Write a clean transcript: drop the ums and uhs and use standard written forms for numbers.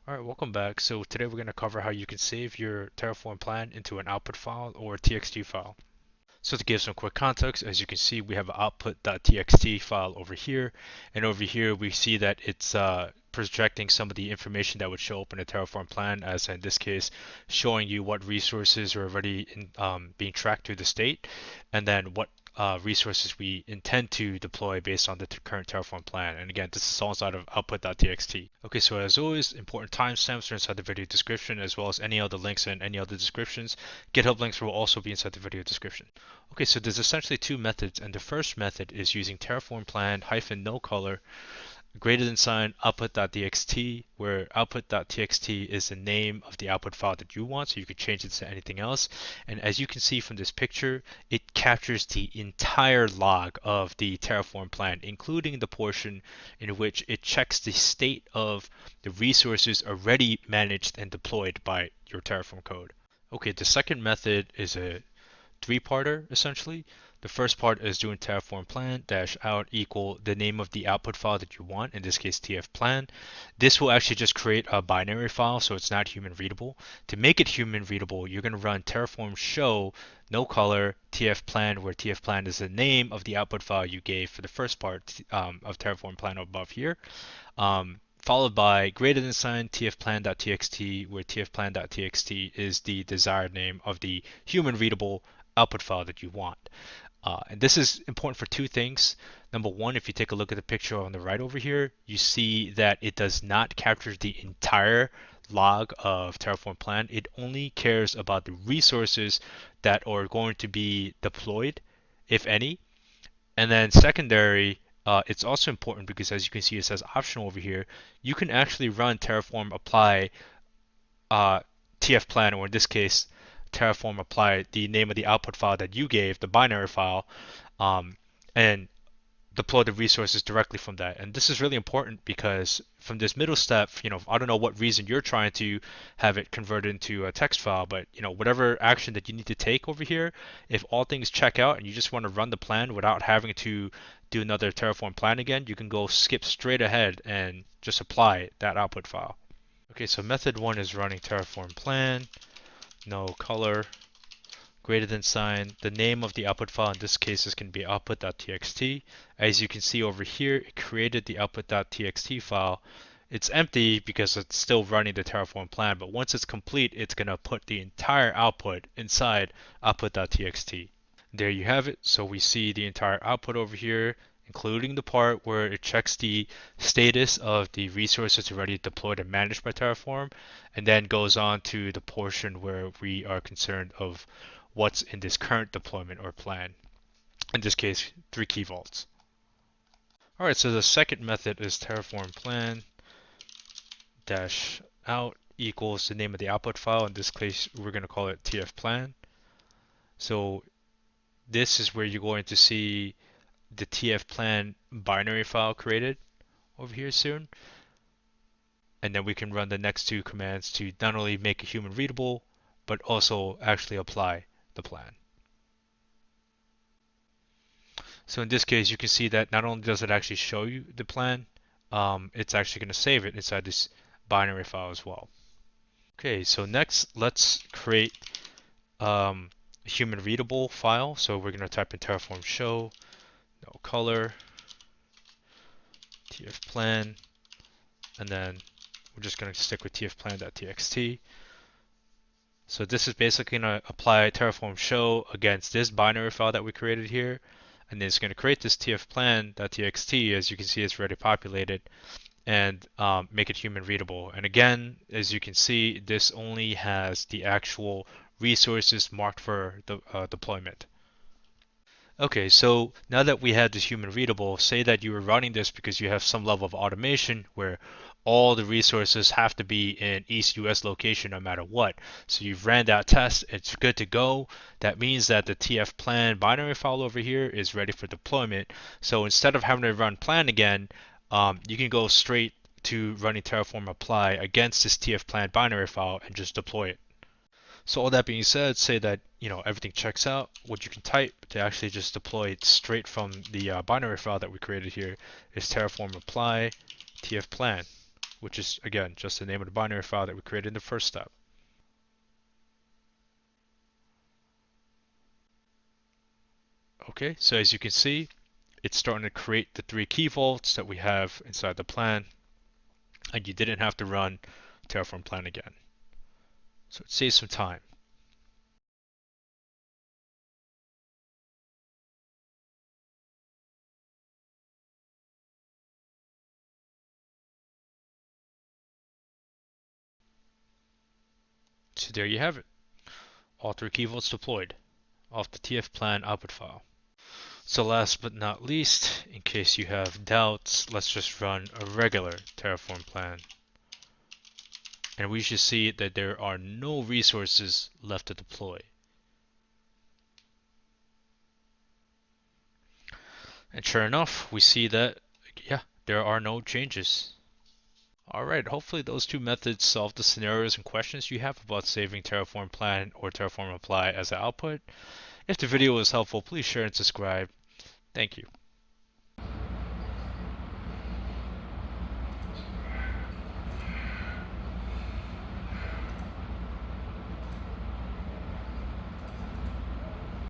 All right, welcome back. So today we're going to cover how you can save your Terraform plan into an output file or TXT file. So to give some quick context, as you can see, we have an output.txt file over here, and over here we see that it's projecting some of the information that would show up in a Terraform plan, as in this case, showing you what resources are already being tracked through the state, and then what resources we intend to deploy based on the current Terraform plan. And again, this is all inside of output.txt. Okay, so as always, important timestamps are inside the video description, as well as any other links and any other descriptions. GitHub links will also be inside the video description. Okay, so there's essentially two methods, and the first method is using terraform plan hyphen no color greater than sign output.txt, where output.txt is the name of the output file that you want, so you could change it to anything else. And as you can see from this picture, it captures the entire log of the Terraform plan, including the portion in which it checks the state of the resources already managed and deployed by your Terraform code. Okay, the second method is a three-parter essentially. The first part is doing terraform plan dash out equal the name of the output file that you want, in this case tfplan. This will actually just create a binary file, so it's not human readable. To make it human readable, you're going to run terraform show no color tfplan, where tfplan is the name of the output file you gave for the first part of terraform plan above here. Followed by greater than sign tfplan.txt, where tfplan.txt is the desired name of the human readable output file that you want. And this is important for two things. Number one, if you take a look at the picture on the right over here, you see that it does not capture the entire log of Terraform plan. It only cares about the resources that are going to be deployed, if any. And then secondary, it's also important because as you can see, it says optional over here. You can actually run terraform apply tfplan, or in this case, terraform apply the name of the output file that you gave, the binary file, um, and deploy the resources directly from that. And this is really important because from this middle step, I don't know what reason you're trying to have it converted into a text file, but whatever action that you need to take over here, if all things check out and you just want to run the plan without having to do another Terraform plan again, you can go skip straight ahead and just apply that output file. Okay, so method one is running Terraform plan, no color, greater than sign. The name of the output file in this case is going to be output.txt. As you can see over here, it created the output.txt file. It's empty because it's still running the Terraform plan, but once it's complete, it's going to put the entire output inside output.txt. There you have it. So we see the entire output over here, including the part where it checks the status of the resources already deployed and managed by Terraform, and then goes on to the portion where we are concerned of what's in this current deployment or plan. In this case, 3 key vaults. All right, so the second method is terraform plan dash out equals the name of the output file. In this case, we're going to call it tfplan. So this is where you're going to see the tfplan binary file created over here soon. And then we can run the next two commands to not only make it human readable, but also actually apply the plan. So in this case, you can see that not only does it actually show you the plan, it's actually going to save it inside this binary file as well. Okay, so next let's create a human readable file. So we're going to type in terraform show, no color, tfplan, and then we're just going to stick with tfplan.txt. So this is basically going to apply terraform show against this binary file that we created here. And then it's going to create this tfplan.txt. As you can see, it's already populated, and make it human readable. And again, as you can see, this only has the actual resources marked for the deployment. Okay, so now that we have this human readable, say that you were running this because you have some level of automation where all the resources have to be in East US location no matter what. So you've ran that test, it's good to go. That means that the tfplan binary file over here is ready for deployment. So instead of having to run plan again, you can go straight to running terraform apply against this tfplan binary file and just deploy it. So all that being said, say that everything checks out. What you can type to actually just deploy it straight from the binary file that we created here is terraform apply tfplan, which is again just the name of the binary file that we created in the first step. Okay, so as you can see, it's starting to create the 3 key vaults that we have inside the plan, and you didn't have to run terraform plan again. So it saves some time. So there you have it. All 3 key vaults deployed off the tfplan output file. So last but not least, in case you have doubts, let's just run a regular terraform plan. And we should see that there are no resources left to deploy. And sure enough, we see that, yeah, there are no changes. Alright, hopefully those 2 methods solve the scenarios and questions you have about saving terraform plan or terraform apply as an output. If the video was helpful, please share and subscribe. Thank you.